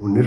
19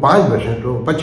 25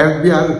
FBR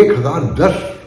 1010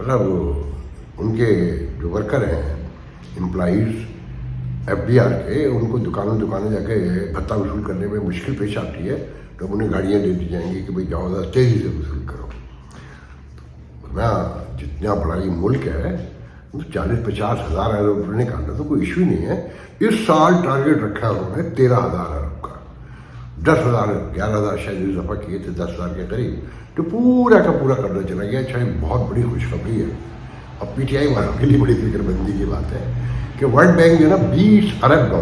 مطلب ان کے جو ورکر ہیں امپلائیز FDR کے، ان کو دکانوں جا کے بھتہ وصول کرنے میں مشکل پیش آتی ہے، تو اب انہیں گاڑیاں دے دی جائیں گی کہ بھئی جاؤ ذرا تیزی سے وصول کرو. جتنا بڑا یہ ملک ہے 40-50 ہزار ارب نکالنا تو کوئی ایشو نہیں ہے. اس سال ٹارگیٹ رکھا انہوں نے 13,000 ارب کا، 10,000 11,000 شاید اس دفعہ کیے تھے 10,000 کے قریب، تو پورا کا پورا قرضہ چلا گیا. اچھا یہ بہت بڑی خوشخبری ہے. اب PTI والوں کے لیے بڑی فکر بندی کی بات ہے کہ ورلڈ بینک جو ہے نا $20 ارب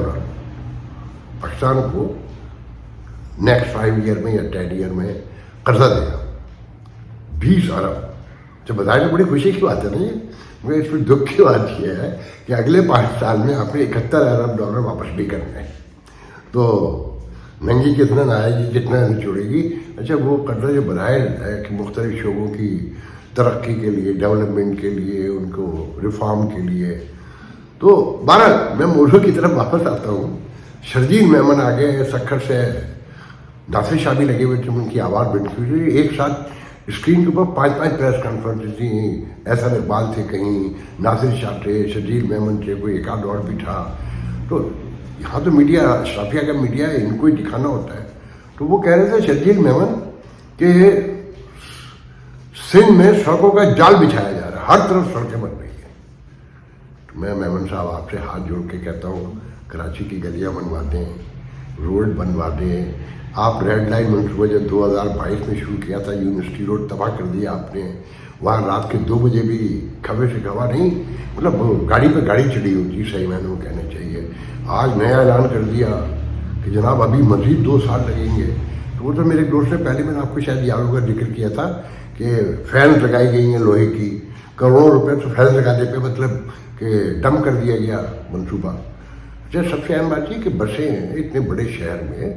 پاکستان کو نیکسٹ 5 ایئر میں یا 10 ایئر میں قرضہ دے گا. 20 ارب تو بظاہر بڑی خوشی کی بات ہے نا. مگر اس میں دکھ کی بات یہ ہے کہ اگلے 5 سال میں آپ نے $71 ارب واپس بھی کرنا ہے. تو ننگی کتنا نہ آئے گی، کتنا نچوڑے گی. اچھا وہ قرضہ جو بظاہر ہے کہ مختلف شعبوں کی ترقی کے لیے، ڈیولپمنٹ کے لیے، ان کو ریفارم کے لیے. تو بہرحال میں موضوع کی طرف واپس آتا ہوں. شرجیل میمن آگے سکھر سے ناصر شاہ بھی لگے ہوئے تھے، ان کی آواز بنتی ہوئی ایک ساتھ اسکرین کے اوپر 5 پریس کانفرنس تھیں. احسان اقبال تھے، کہیں ناصر شاہ تھے، شرجیل میمن تھے، کوئی ایک آدھ اور بھی تھا. تو یہاں تو میڈیا اشرافیہ کا میڈیا ہے، ان کو ہی دکھانا ہوتا ہے. تو وہ کہہ رہے تھے شرجیل میمن کہ سندھ میں سڑکوں کا جال بچھایا جا رہا ہے، ہر طرف سڑکیں بن رہی ہیں. تو میں میمن صاحب آپ سے ہاتھ جوڑ کے کہتا ہوں کراچی کی گلیاں بنوا دیں، روڈ بنوا دیں. آپ ریڈ لائن منصوبہ جب 2022 میں شروع کیا تھا، یونیورسٹی روڈ تباہ کر دیا آپ نے. وہاں رات کے 2 بجے بھی کھبے سے کھبا نہیں، مطلب گاڑی پہ گاڑی چڑھی ہوتی، صحیح معنوں میں کہنا چاہیے. آج نیا اعلان کر دیا کہ جناب ابھی مزید 2 سال لگیں گے. تو وہ تو میرے دوست نے پہلے میں نے آپ کو شاید یاد ہوگا ذکر کیا تھا کہ فینس لگائی گئی ہیں لوہے کی، کروڑوں روپے تو فینس لگانے پہ مطلب کہ ڈم کر دیا گیا منصوبہ. اچھا سب سے اہم بات یہ کہ بسیں ہیں اتنے بڑے شہر میں،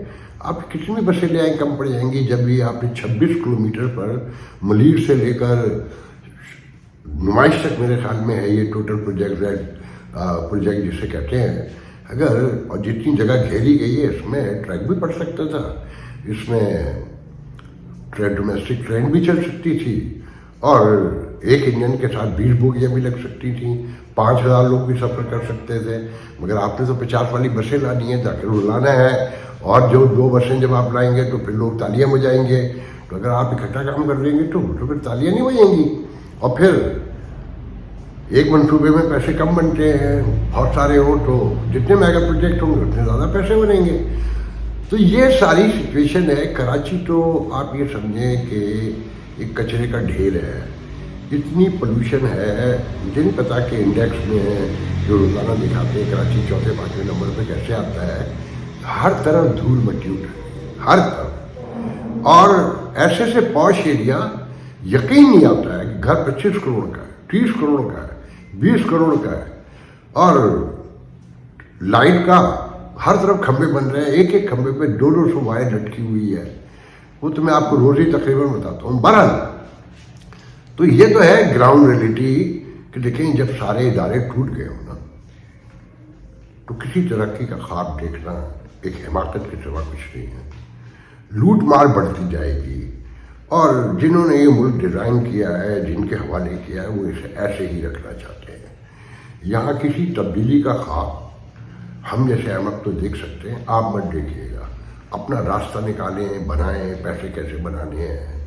آپ کتنی بسیں لے آئیں کم پڑ جائیں گی. جب بھی آپ نے 26 کلومیٹر پر ملیر سے لے کر نمائش تک میرے خیال میں ہے یہ ٹوٹل پروجیکٹ جسے کہتے ہیں. اگر اور جتنی جگہ گھیری گئی ہے اس میں ٹریک بھی پڑ سکتا تھا، اس میں ڈومیسٹک ٹرین بھی چل سکتی تھی، اور ایک انجن کے ساتھ 20 بوگیاں بھی لگ سکتی تھیں، 5,000 لوگ بھی سفر کر سکتے تھے. مگر آپ نے تو 50 والی بسیں لانی ہیں تاکہ رلانا ہے، اور جو 2 بسیں جب آپ لائیں گے تو پھر لوگ تالیاں بجائیں گے. تو اگر آپ اکٹھا کام کر دیں گے تو پھر تالیاں نہیں بجیں گی. اور پھر ایک منصوبے میں پیسے کم بنتے ہیں، بہت سارے ہوں تو جتنے میگا پروجیکٹ ہوں گے اتنے زیادہ پیسے بنیں گے. تو یہ ساری سچویشن ہے. کراچی تو آپ یہ سمجھیں کہ ایک کچرے کا ڈھیر ہے، اتنی پولوشن ہے. مجھے نہیں پتا کہ انڈیکس میں جو روزانہ دکھاتے ہیں کراچی 4-5 نمبر پہ کیسے آتا ہے. ہر طرف دھول مٹی اٹھ رہی ہے، ہر طرف. اور ایسے سے پوش ایریا یقین نہیں آتا ہے کہ گھر 25 کروڑ کا ہے، 30 کروڑ کا ہے، 20 کروڑ کا ہے، اور لائٹ کا ہر طرف کھمبے بن رہے ہیں. ایک کھمبے پہ 200 وائر لٹکی ہوئی ہے. وہ تو میں آپ کو روز ہی تقریباً بتاتا ہوں. بہرحال تو یہ تو ہے گراؤنڈ ریئلٹی کہ دیکھیں جب سارے ادارے ٹوٹ گئے ہوں نا تو کسی ترقی کا خواب دیکھنا ایک حماقت کے سوا کچھ نہیں ہے. لوٹ مار بڑھتی جائے گی، اور جنہوں نے یہ ملک ڈیزائن کیا ہے، جن کے حوالے کیا ہے، وہ اسے ایسے ہی رکھنا چاہتے ہیں. یہاں کسی تبدیلی کا خواب ہم جیسے احمد تو دیکھ سکتے ہیں، آپ مت دیکھیے گا. اپنا راستہ نکالیں، بنائیں، پیسے کیسے بنانے ہیں،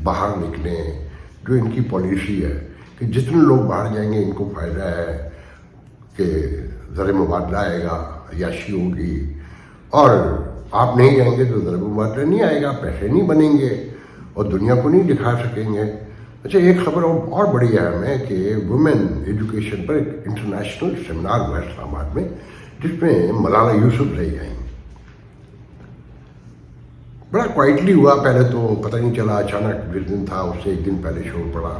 باہر نکلیں. جو ان کی پالیسی ہے کہ جتنے لوگ باہر جائیں گے ان کو فائدہ ہے کہ زر مبادلہ آئے گا، عیاشی ہوگی، اور آپ نہیں جائیں گے تو زر مبادلہ نہیں آئے گا، پیسے نہیں بنیں گے اور دنیا کو نہیں دکھا سکیں گے. اچھا ایک خبر اور بڑی اہم ہے کہ وومن ایجوکیشن پر ایک انٹرنیشنل سیمینار ہوا اسلام آباد میں، جس میں ملالہ یوسف رہی گئیں. بڑا کوائٹلی ہوا. پہلے تو پتہ نہیں چلا، اچانک جس دن تھا اس سے ایک دن پہلے شور پڑا،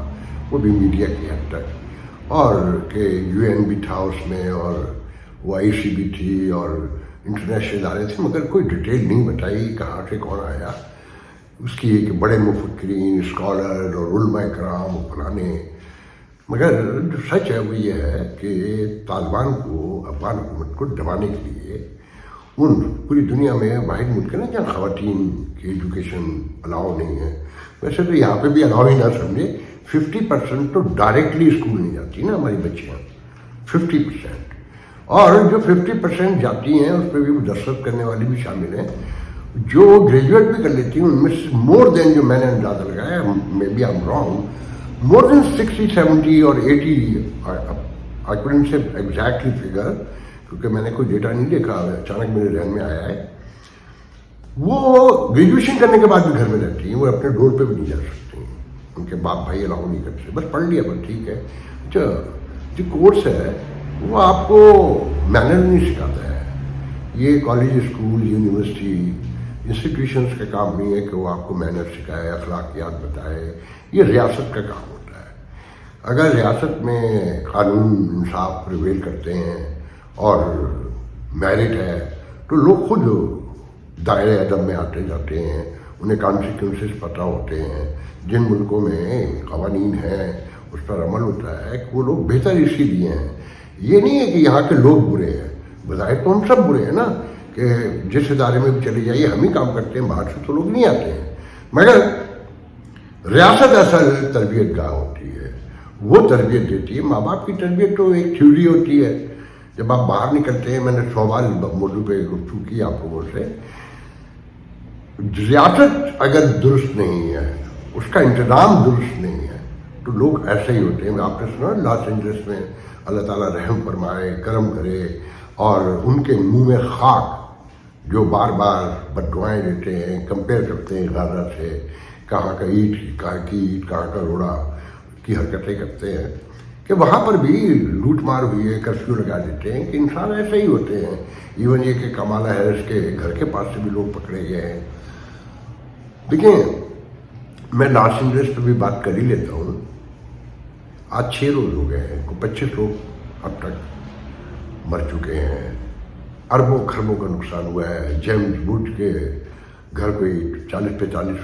وہ بھی میڈیا کی حد تک، اور کہ UN بھی تھا اس میں، اور وہ IC بھی تھی، اور انٹرنیشنل ادارے تھے، مگر کوئی ڈیٹیل نہیں بتائی کہاں سے کون آیا. اس کی ایک بڑے مفکرین، اسکالر اور علماء کرام فلانے. مگر جو سچ ہے وہ یہ ہے کہ طالبان کو، افغان حکومت کو دبانے کے لیے پوری دنیا میں واحد ملک ہے نا جہاں خواتین کی ایجوکیشن الاؤ نہیں ہے. ویسے تو یہاں پہ بھی الاؤ ہی نہ سمجھے, 50% تو ڈائریکٹلی اسکول نہیں جاتی نا ہماری بچیاں, 50%. اور جو 50% جاتی ہیں اس پہ بھی دستخط کرنے والی بھی شامل ہیں, جو گریجویٹ بھی کر لیتی ہیں ان میں سے مور دین, جو میں نے اندازہ لگایا, may be I am wrong, more than 60, 70 اور 80, I couldn't say exactly figure, کیونکہ میں نے کوئی ڈیٹا نہیں دیکھا, اچانک میرے ذہن میں آیا ہے, وہ گریجویشن کرنے کے بعد بھی گھر میں رہتی ہیں, وہ اپنے ڈور پہ بھی نہیں جا سکتی ہیں, ان کے باپ بھائی الاؤ نہیں کرتے, بس پڑھ لیا بس ٹھیک ہے. اچھا جو کورس ہے وہ آپ کو مینر نہیں سکھاتا ہے. یہ کالج, اسکول, یونیورسٹی, انسٹیٹیوشنس کا کام نہیں ہے کہ وہ آپ کو مینر سکھائے, اخلاقیات بتائے. یہ ریاست کا کام ہوتا ہے. اگر ریاست میں قانون انصاف پریویل کرتے ہیں اور میرٹ ہے تو لوگ خود دائرۂ ادب میں آتے جاتے ہیں, انہیں کانسیکوینسز پتہ ہوتے ہیں. جن ملکوں میں قوانین ہیں اس پر عمل ہوتا ہے کہ وہ لوگ بہتر اسی لیے ہیں. یہ نہیں ہے کہ یہاں کے لوگ برے ہیں, بظاہر تو ہم سب برے ہیں نا, کہ جس ادارے میں بھی چلے جائیے ہم ہی کام کرتے ہیں, باہر سے تو لوگ نہیں آتے ہیں. مگر ریاست اصل تربیت گاہ ہوتی ہے, وہ تربیت دیتی ہے. ماں باپ کی تربیت تو ایک تھیوری ہوتی ہے, جب آپ باہر نکلتے ہیں. میں نے 100 بار موضوع پہ گفتگو کی آپ لوگوں سے. ریاست اگر درست نہیں ہے, اس کا انتظام درست نہیں ہے, تو لوگ ایسے ہی ہوتے ہیں. آپ نے سنا لاس اینجلس میں اللہ تعالیٰ رحم فرمائے, کرم کرے, اور ان کے منہ میں خاک, جو بار بار بد دعائیں دیتے ہیں, کمپیئر کرتے ہیں غزہ سے, کہاں کا اینٹ, کہاں کی اینٹ, کہاں کا روڑا کی حرکتیں کرتے ہیں, کہ وہاں پر بھی لوٹ مار ہوئی ہے, کرفیو لگا دیتے ہیں. کہ انسان ایسے ہی ہوتے ہیں. ایون یہ کہ کمالا ہیرس کے گھر کے پاس سے بھی لوگ پکڑے گئے ہیں. دیکھیں میں لاس اینجلس پہ بھی بات کر ہی لیتا ہوں. آج 6 روز ہو گئے ہیں, 25 لوگ اب تک مر چکے ہیں, اربوں خربوں کا نقصان ہوا ہے. جیمز ووڈ کے گھر کوئی 40-45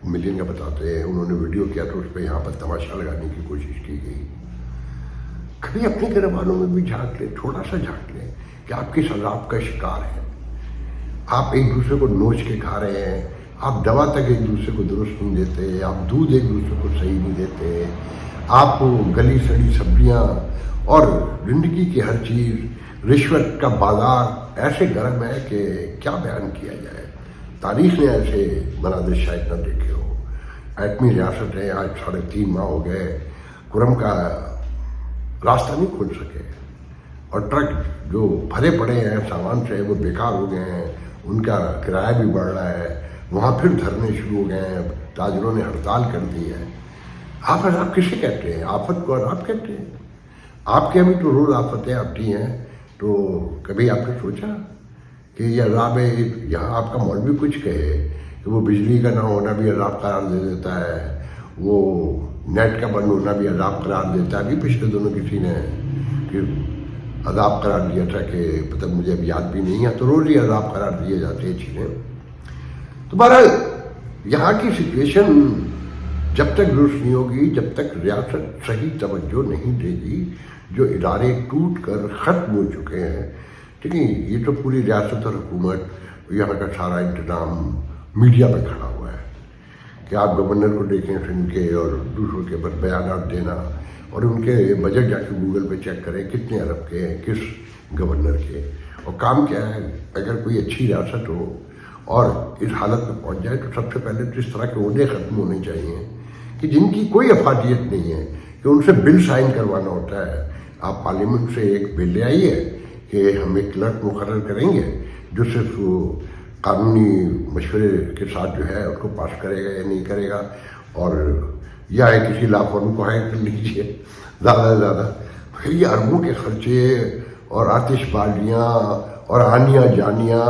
ملین کا بتاتے ہیں, انہوں نے ویڈیو کیا تو اس پہ یہاں پر تماشا لگانے کی کوشش کی گئی. کبھی اپنے گھر والوں میں بھی جھانک لیں, تھوڑا سا جھانک لیں کہ آپ کس عذاب کا شکار ہیں. آپ ایک دوسرے کو نوچ کے کھا رہے ہیں, آپ دوا تک ایک دوسرے کو درست نہیں دیتے, آپ دودھ ایک دوسرے کو صحیح نہیں دیتے, آپ گلی سڑی سبزیاں اور زندگی کی ہر چیز, رشوت کا بازار ایسے گرم ہے کہ کیا بیان کیا جائے. تاریخ نے ایسے مناظر شاید نہ دیکھے ہو. ایٹمی ریاست ہے, آج 3.5 ماہ ہو گئے, کرم کا راستہ نہیں کھل سکے, اور ٹرک جو بھرے پڑے ہیں سامان سے وہ بیکار ہو گئے ہیں, ان کا کرایہ بھی بڑھ رہا ہے. وہاں پھر دھرنے شروع ہو گئے ہیں, تاجروں نے ہڑتال کر دی ہے. آپ عذاب کسے کہتے ہیں؟ آفت کو عذاب کہتے ہیں. آپ کے ابھی تو روز آفتیں آتی ہیں, تو کبھی آپ نے سوچا کہ یہ عذاب ہے؟ یہاں آپ کا مولوی کچھ کہے کہ وہ بجلی کا نہ ہونا بھی عذاب قرار دے دیتا ہے, وہ نیٹ کا بند ہونا بھی عذاب قرار دیتا ہے. ابھی پچھلے دنوں کسی نے عذاب قرار دیا تھا, کہ پتہ مجھے اب یاد بھی نہیں ہے, تو روز ہی عذاب قرار دیے جاتے ہیں چیزیں. تو بہرحال یہاں کی سچویشن جب تک درست نہیں ہوگی, جب تک ریاست صحیح توجہ نہیں دے گی, جو ادارے ٹوٹ کر ختم ہو چکے ہیں. ٹھیک ہے, یہ تو پوری ریاست اور حکومت, یہاں کا سارا انتظام میڈیا پہ کھڑا ہوا ہے, کہ آپ گورنر کو دیکھیں سن کے اور دوسروں کے اوپر بیانات دینا, اور ان کے بجٹ جا کے گوگل پہ چیک کریں کتنے ارب کے ہیں کس گورنر کے. اور کام کیا ہے, اگر کوئی اچھی ریاست ہو اور اس حالت میں پہنچ جائے, تو سب سے پہلے تو اس طرح کے عہدے ختم ہونے چاہیے کہ جن کی کوئی افادیت نہیں ہے, کہ ان سے بل سائن کروانا ہوتا ہے. آپ پارلیمنٹ سے ایک بل لے آئیے کہ ہم ایک کلرک مقرر کریں گے جو صرف قانونی مشورے کے ساتھ جو ہے اس کو پاس کرے گا یا نہیں کرے گا, اور یا کسی لا فرم کو ہائر کر لیجیے زیادہ سے زیادہ. پھر یہ اربوں کے خرچے اور آتش بازیاں اور آنیاں جانیاں,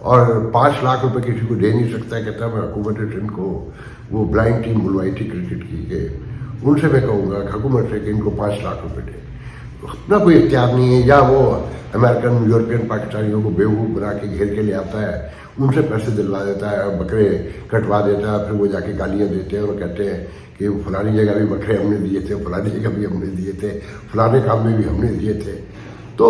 اور 5 لاکھ روپے کسی کو دے نہیں سکتا. کہتا ہے میں حکومت سندھ کو وہ بلائنڈ ٹیم بلوائی تھی کرکٹ کی, کہ ان سے میں کہوں گا حکومت سے کہ ان کو 5 لاکھ روپے دے. اپنا کوئی اختیار نہیں ہے. یا وہ امریکن یورپین پاکستانیوں کو بیوقوف بنا کے گھیر کے لے آتا ہے, ان سے پیسے دلوا دیتا ہے, بکرے کٹوا دیتا ہے, پھر وہ جا کے گالیاں دیتے ہیں اور کہتے ہیں کہ فلانی جگہ بھی بکرے ہم نے دیے تھے, فلانی جگہ بھی ہم نے دیے تھے, فلانے کام میں بھی ہم نے دیے تھے. تو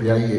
PIA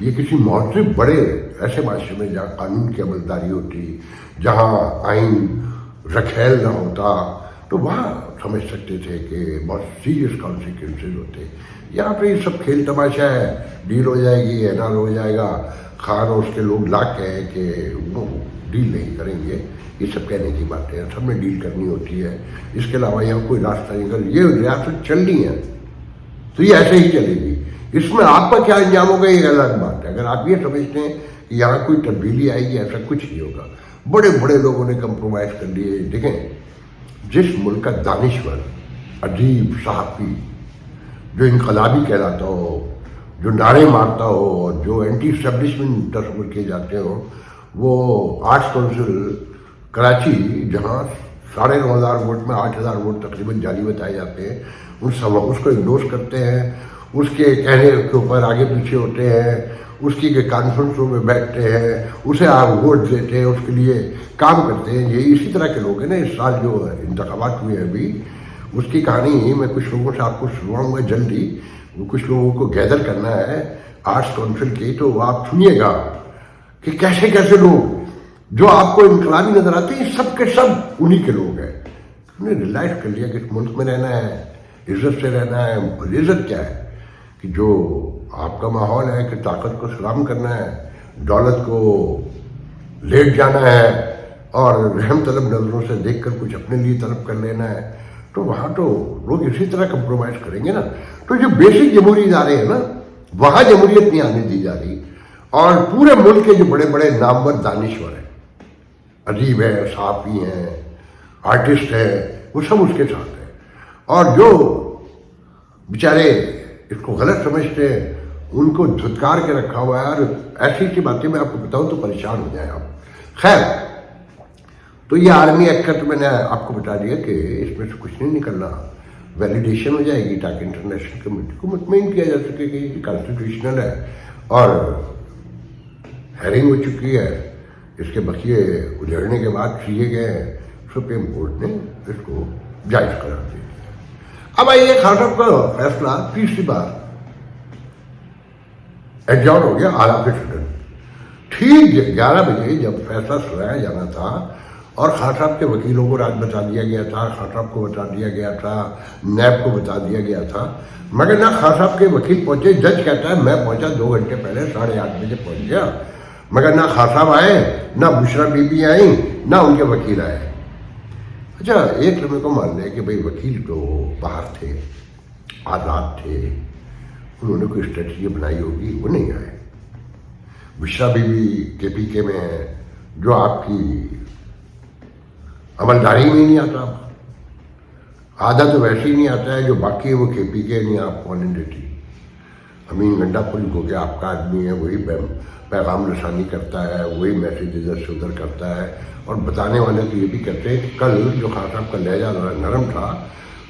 یہ کسی معاشرے بڑے ایسے معاشرے میں جہاں قانون کی عملداری ہوتی، جہاں آئین رکھیل نہ ہوتا، تو وہاں سمجھ سکتے تھے کہ بہت سیریس کانسیکوینسز ہوتے. یہاں پہ یہ سب کھیل تماشا ہے، ڈیل ہو جائے گی، اعلان ہو جائے گا، خان اور اس کے لوگ لاکھ کہیں کہ وہ ڈیل نہیں کریں گے. یہ سب کہنے کی باتیں ہیں، سب میں ڈیل کرنی ہوتی ہے. اس کے علاوہ یہاں کوئی راستہ نہیں. اگر یہ ریاست چلنی ہے تو یہ ایسے ہی چلے گی. اس میں آپ کا کیا انجام ہوگا یہ الگ بات ہے. اگر آپ یہ سمجھتے ہیں کہ یہاں کوئی تبدیلی آئے گی، ایسا کچھ نہیں ہوگا. بڑے بڑے لوگوں نے کمپرومائز کر لیے. دیکھیں، جس ملک کا دانشور، ادیب، صحافی جو انقلابی کہلاتا ہو، جو نعرے مارتا ہو، جو اینٹی اسٹیبلشمنٹ تصور کیے جاتے ہوں، وہ آرٹس کونسل کراچی، جہاں 9,500 ووٹ میں 8,000 ووٹ تقریباً جعلی بتائے جاتے ہیں، اس کو انڈورس کرتے ہیں، اس کے کہنے کے اوپر آگے پیچھے ہوتے ہیں، اس کی کانفرنسوں میں بیٹھتے ہیں، اسے آپ ووٹ دیتے ہیں، اس کے لیے کام کرتے ہیں. یہ اسی طرح کے لوگ ہیں نا. اس سال جو انتخابات ہوئے ہیں ابھی، اس کی کہانی میں کچھ لوگوں سے آپ کو سنواؤں گا جلدی. کچھ لوگوں کو گیدر کرنا ہے آرٹس کونسل کی، تو آپ سنیے گا کہ کیسے کیسے لوگ جو آپ کو انقلابی نظر آتے ہیں، سب کے سب انہی کے لوگ ہیں. انہوں نے ریلائز کر لیا کہ اس ملک میں رہنا ہے، عزت سے رہنا ہے. عزت کیا ہے کہ جو آپ کا ماحول ہے کہ طاقت کو سلام کرنا ہے، دولت کو لیٹ جانا ہے اور رحم طلب نظروں سے دیکھ کر کچھ اپنے لیے طلب کر لینا ہے، تو وہاں تو لوگ اسی طرح کمپرومائز کریں گے نا. تو جو بیسک جمہوری ادارے ہیں نا، وہاں جمہوریت نہیں آنے دی جا رہی. اور پورے ملک کے جو بڑے بڑے نامور دانشور ہیں، ادیب ہیں، صحافی ہیں، آرٹسٹ ہیں، وہ سب اس کے ساتھ ہیں. اور جو بیچارے اس کو غلط سمجھتے ہیں، ان کو دھتکار کے رکھا ہوا ہے. اور ایسی ایسی باتیں میں آپ کو بتاؤں تو پریشان ہو جائیں آپ. خیر، تو یہ آرمی ایکٹ کا تو میں نے آپ کو بتا دیا کہ اس میں سے کچھ نہیں نکلنا. ویلیڈیشن ہو جائے گی تاکہ انٹرنیشنل کمیونٹی کو مطمئن کیا جا سکے کہ یہ کانسٹیٹیوشنل ہے. اور ہیئرنگ ہو چکی ہے، اس کے بقیے اجڑنے کے بعد کیے گئے ہیں. سپریم کورٹ نے اس کو جائز قرار دے دیا. اب آئیے خان صاحب کا فیصلہ تیسری بار ایڈجورن ہو گیا اعلیٰ کے صدر. ٹھیک 11 بجے جب فیصلہ سنایا جانا تھا اور خان صاحب کے وکیلوں کو رات بتا دیا گیا تھا، خان صاحب کو بتا دیا گیا تھا، نیب کو بتا دیا گیا تھا، مگر نہ خان صاحب کے وکیل پہنچے. جج کہتا ہے میں پہنچا 2 گھنٹے پہلے، 8:30 بجے پہنچ گیا، مگر نہ خان صاحب آئے، نہ بشرا بی بی آئیں، نہ ان کے وکیل آئے. اچھا، ایک لمحے کو مان لیں کہ بھئی وکیل تو باہر تھے، آزاد تھے، انہوں نے کوئی اسٹریٹجی بنائی ہوگی، وہ نہیں آئے. بشرا بی بی کے پی کے میں ہے، جو آپ کی عملداری میں نہیں آتا. آدھا تو ویسے ہی نہیں آتا ہے، جو باقی ہے وہ کے پی کے نہیں آپ کو آنے دیتی. امین گنڈا پل کو کہ آپ کا آدمی ہے، وہی پیغام رسانی کرتا ہے، وہی میسیج ادھر سے ادھر کرتا ہے. اور بتانے والے تو یہ بھی کہتے ہیں کہ کل جو خان صاحب کا لہجہ نرم تھا،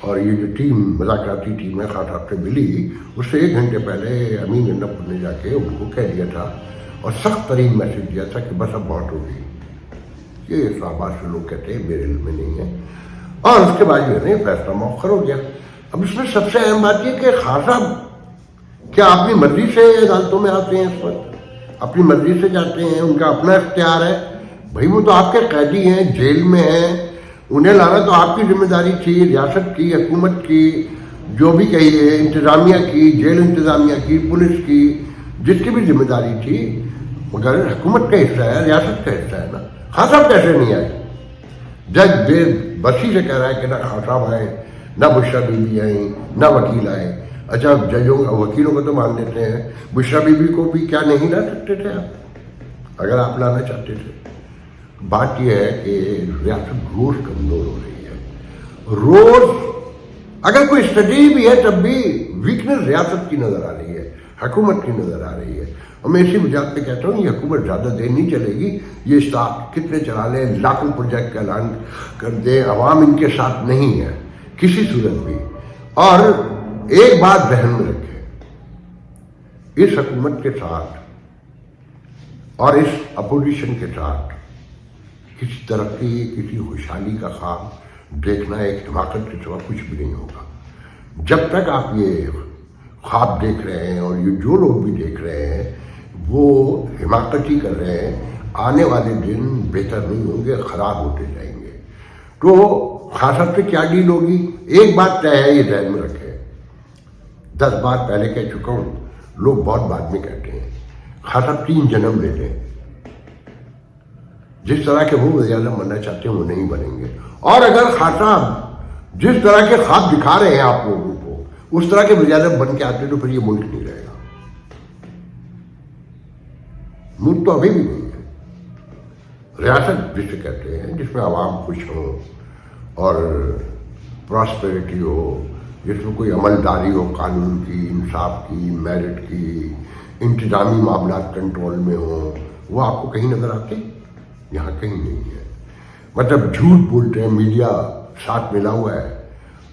اور یہ جو ٹیم مذاکراتی ٹیم ہے خان صاحب سے ملی، اس سے 1 گھنٹے پہلے امین گنڈا پل نے جا کے ان کو کہہ دیا تھا اور سخت ترین میسیج دیا تھا کہ بس اب بہت ہو گئی. یہ اسلام سے لوگ کہتے ہیں، میرے علم میں نہیں ہے. اور اس کے بعد جو ہے فیصلہ مؤخر ہو گیا. اب اس میں سب سے اہم بات یہ کہ خان صاحب کیا اپنی مرضی سے عدالتوں میں آتے ہیں؟ اس وقت اپنی مرضی سے جاتے ہیں، ان کا اپنا اختیار ہے. بھائی وہ تو آپ کے قیدی ہیں، جیل میں ہیں، انہیں لانا تو آپ کی ذمہ داری تھی، ریاست کی، حکومت کی، جو بھی کہیے، انتظامیہ کی، جیل انتظامیہ کی، پولیس کی، جس کی بھی ذمہ داری تھی. مگر حکومت کا حصہ ہے، ریاست کا حصہ ہے نا. خان صاحب کیسے نہیں آئے؟ جج بے بسی سے کہہ رہا ہے کہ نہ خان صاحب آئے، نہ بشرا بی بی آئیں، نہ وکیل آئے. اچھا، ججوں وکیلوں کو تو مان لیتے ہیں، بشرا بی بی کو بھی کیا نہیں لا سکتے تھے آپ اگر آپ لانا چاہتے تھے؟ بات یہ ہے کہ ریاست روز کمزور ہو رہی ہے. روز اگر کوئی اسٹڈی بھی ہے تب بھی ویکنس ریاست کی نظر آ رہی ہے، حکومت کی نظر آ رہی ہے. اور میں اسی وجہ پہ کہتا ہوں یہ حکومت زیادہ دیر نہیں چلے گی. یہ اسٹاف کتنے چلا لیں، لاکھوں پروجیکٹ کا اعلان کر دیں، عوام ان کے ساتھ نہیں ہے کسی صورت بھی. اور ایک بات ذہن میں رکھیں، اس حکومت کے ساتھ اور اس اپوزیشن کے ساتھ کسی ترقی، کسی خوشحالی کا خواب دیکھنا ایک حماقت کے سوا کچھ بھی نہیں ہوگا. جب تک آپ یہ خواب دیکھ رہے ہیں اور یہ جو لوگ بھی دیکھ رہے ہیں وہ حماقتی کر رہے ہیں، آنے والے دن بہتر نہیں ہوں گے، خراب ہوتے جائیں گے۔ تو خان صاحب سے کیا ڈیل ہوگی؟ ایک بات طے ہے، یہ ذہن میں رکھیں، 10 بار پہلے کہہ چکا ہوں، لوگ بہت بعد میں کہتے ہیں، خان صاحب 3 جنم لے لیں، جس طرح کے وہ وزیر اعظم بننا چاہتے ہیں وہ نہیں بنیں گے۔ اور اگر خان صاحب جس طرح کے خواب دکھا رہے ہیں آپ لوگوں کو، اس طرح کے وزیر اعظم بن کے آتے تو پھر یہ ملک نہیں رہے گا۔ ملک تو ابھی بھی نہیں ہے، ریاست جسے کہتے ہیں جس میں عوام خوش ہوں اور پراسپیرٹی ہو، جس میں کوئی عملداری ہو قانون کی، انصاف کی، میرٹ کی، انتظامی معاملات کنٹرول میں ہوں، وہ آپ کو کہیں نظر آتے؟ یہاں کہیں نہیں ہے۔ مطلب جھوٹ بولتے ہیں، میڈیا ساتھ ملا ہوا ہے۔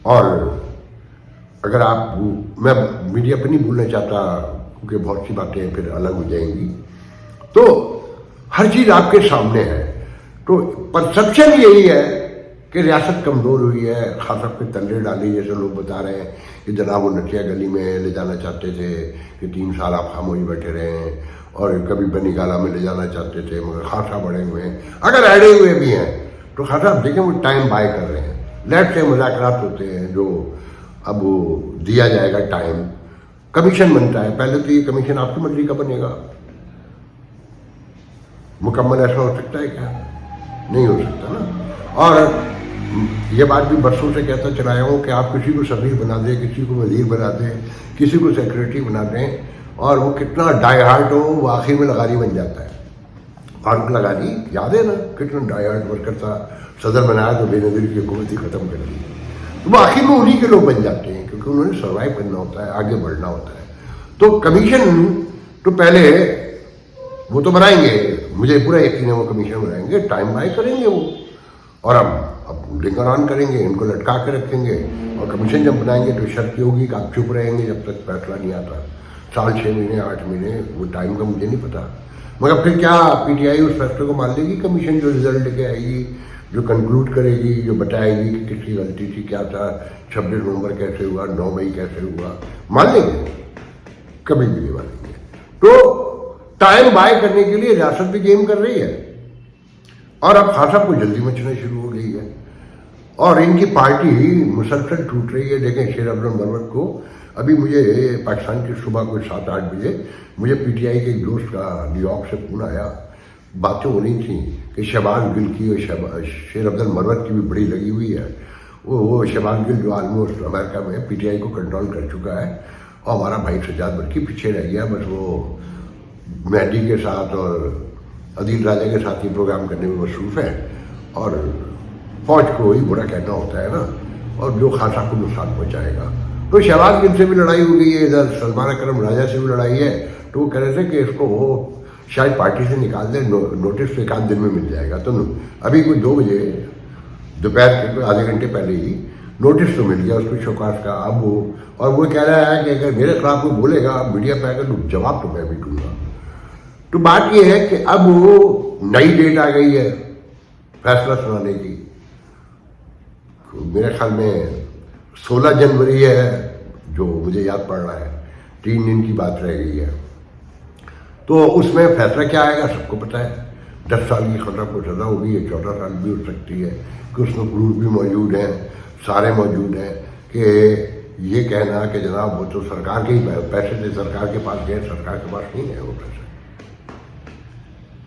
اور اگر آپ، میں میڈیا پہ نہیں بولنا چاہتا کیونکہ بہت سی باتیں پھر الگ ہو جائیں گی، تو ہر چیز آپ کے سامنے ہے۔ تو پرسپشن یہی ہے کہ ریاست کمزور ہوئی ہے، خان صاحب کے تلے ڈالے، جیسے لوگ بتا رہے ہیں کہ جناب وہ نٹیا گلی میں لے جانا چاہتے تھے کہ 3 سال آپ خاموش بیٹھے رہے ہیں، اور کبھی بنی گالا میں لے جانا چاہتے تھے، مگر خان صاحب اڑے ہوئے ہیں۔ اگر اڑے ہوئے بھی ہیں تو خان صاحب دیکھیں وہ ٹائم بائی کر رہے ہیں، لیٹ سے مذاکرات ہوتے ہیں جو اب وہ دیا جائے گا ٹائم، کمیشن بنتا ہے۔ پہلے تو یہ کمیشن آپ کی مرضی کا بنے گا، مکمل ایسا ہو سکتا ہے کیا؟ نہیں ہو سکتا نا۔ اور یہ بات بھی برسوں سے کہتا چلا آیا ہوں کہ آپ کسی کو سفیر بنا دیں، کسی کو وزیر بنا دیں، کسی کو سیکریٹری بنا دیں، اور وہ کتنا ڈائی ہارٹ ہو، وہ آخر میں لغاری بن جاتا ہے۔ فاروق لغاری یاد ہے نا، کتنا ڈائی ہارٹ ورکر تھا، صدر بنایا تو بے نظیر کی حکومت ہی ختم کر دی۔ تو وہ آخر میں انہی کے لوگ بن جاتے ہیں، کیونکہ انہوں نے سروائیو کرنا ہوتا ہے، آگے بڑھنا ہوتا ہے۔ تو کمیشن تو پہلے وہ تو بنائیں گے، مجھے پورا یقین ہے وہ کمیشن بنائیں گے، ٹائم بائی کریں گے وہ، اور اب لنگر آن کریں گے، ان کو لٹکا کے رکھیں گے، اور کمیشن جب بنائیں گے تو شرط یہ ہوگی کہ آپ چپ رہیں گے جب تک فیصلہ نہیں آتا، 1 سال 6 مہینے 8 مہینے، وہ ٹائم کا مجھے نہیں پتا۔ مگر پھر کیا پی ٹی آئی اس فیصلے کو مان لے گی؟ کمیشن جو رزلٹ لے کے آئے گی، جو کنکلوڈ کرے گی، جو بتائے گی کہ کس کی غلطی تھی، کیا تھا، 26 نومبر کیسے ہوا، 9 مئی کیسے ہوا، مان لیں گے؟ کبھی بھی نہیں مانیں گے۔ تو ٹائم بائی کرنے کے لیے ریاست بھی گیم کر رہی ہے، اور اب خان صاحب کو جلدی مچنا شروع ہو گئی ہے، اور ان کی پارٹی مسلسل ٹوٹ رہی ہے۔ دیکھیں شیر عبد المرود کو، ابھی مجھے پاکستان کی صبح کو 7-8 بجے مجھے پی ٹی آئی کے ایک دوست کا نیو یارک سے فون آیا، باتیں ہو رہی تھیں کہ شہباز گل کی اور شیر عبد المرود کی بھی بڑی لگی ہوئی ہے۔ وہ شہباز گل جو آلموسٹ امریکہ میں پی ٹی آئی کو کنٹرول کر چکا ہے، اور ہمارا بھائی سجاد برقی پیچھے رہ گیا، بس وہ مہدی کے ساتھ اور عدیل راجہ کے ساتھ یہ پروگرام کرنے میں مصروف ہے، اور فوج کو وہی برا کہنا ہوتا ہے نا، اور جو خان صاحب کو نقصان پہنچائے گا۔ تو شہباز گل سے بھی لڑائی ہو گئی ہے، ادھر سلمان اکرم راجہ سے بھی لڑائی ہے، تو وہ کہہ رہے تھے کہ اس کو وہ شاید پارٹی سے نکال دیں، نوٹس تو 1 دن میں مل جائے گا۔ تو ابھی کوئی 2 بجے دوپہر کے آدھے گھنٹے پہلے ہی نوٹس تو مل گیا اس کو شوکاس کا۔ اب وہ، اور وہ کہہ رہا ہے کہ اگر میرے خلاف کوئی بولے گا میڈیا پہ آ کر، تو جواب تو میں بھی دوں گا۔ تو بات یہ ہے کہ اب وہ نئی ڈیٹ آ گئی ہے فیصلہ سنانے کی، میرے خیال میں 16 جنوری ہے جو مجھے یاد پڑ رہا ہے، 3 دن کی بات رہ گئی ہے۔ تو اس میں فیصلہ کیا آئے گا سب کو پتہ ہے۔ 10 سال کی خطرہ کو سزا ہوگی، یا 14 سال بھی ہو سکتی ہے، کہ اس میں پروف بھی موجود ہیں، سارے موجود ہیں، کہ یہ کہنا کہ جناب وہ تو سرکار کے ہی پیسے تھے، سرکار کے پاس گئے، سرکار کے پاس نہیں ہے وہ پیسے،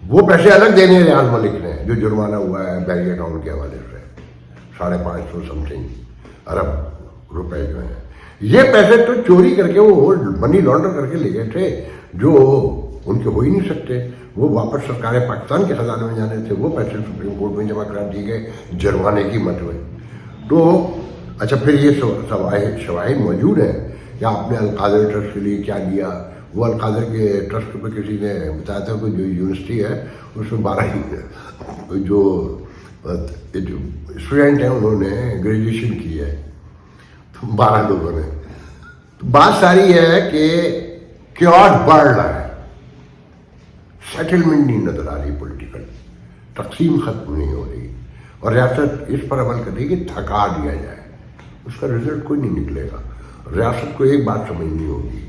وہ پیسے الگ دینے ریاض ملک نے، جو جرمانہ ہوا ہے بینک اکاؤنٹ کے حوالے سے 550 سم تھنگ ارب روپے جو ہیں، یہ پیسے تو چوری کر کے وہ منی لانڈر کر کے لے گئے تھے، جو ان کے ہو ہی نہیں سکتے، وہ واپس سرکار پاکستان کے خزانے میں جانے تھے، وہ پیسے سپریم کورٹ میں جمع کرا دیے گئے جرمانے کی مد میں۔ تو اچھا، پھر یہ شواہد موجود ہیں کہ آپ نے القادر ٹرسٹ کے لیے کیا دیا۔ وہ القادر کے ٹرسٹ پہ کسی نے بتایا تھا کہ جو یونیورسٹی ہے اس میں 12 جو اسٹوڈنٹ ہیں انہوں نے گریجویشن کی ہے، 12 لوگوں نے۔ تو بات ساری ہے کہ کیوس بڑھ رہا ہے، سیٹلمنٹ نہیں نظر آ رہی، پولیٹیکل تقسیم ختم نہیں ہو رہی، اور ریاست اس پر عمل کر رہی کہ تھکا دیا جائے، اس کا رزلٹ کوئی نہیں نکلے گا۔ ریاست کو ایک بات سمجھنی ہوگی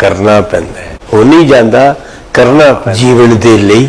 ਕਰਨਾ ਪੈਂਦਾ ਹੈ, ਹੋ ਨਹੀਂ ਜਾਂਦਾ ਕਰਨਾ ਪੈਂਦਾ, ਜੀਵਨ ਦੇ ਲਈ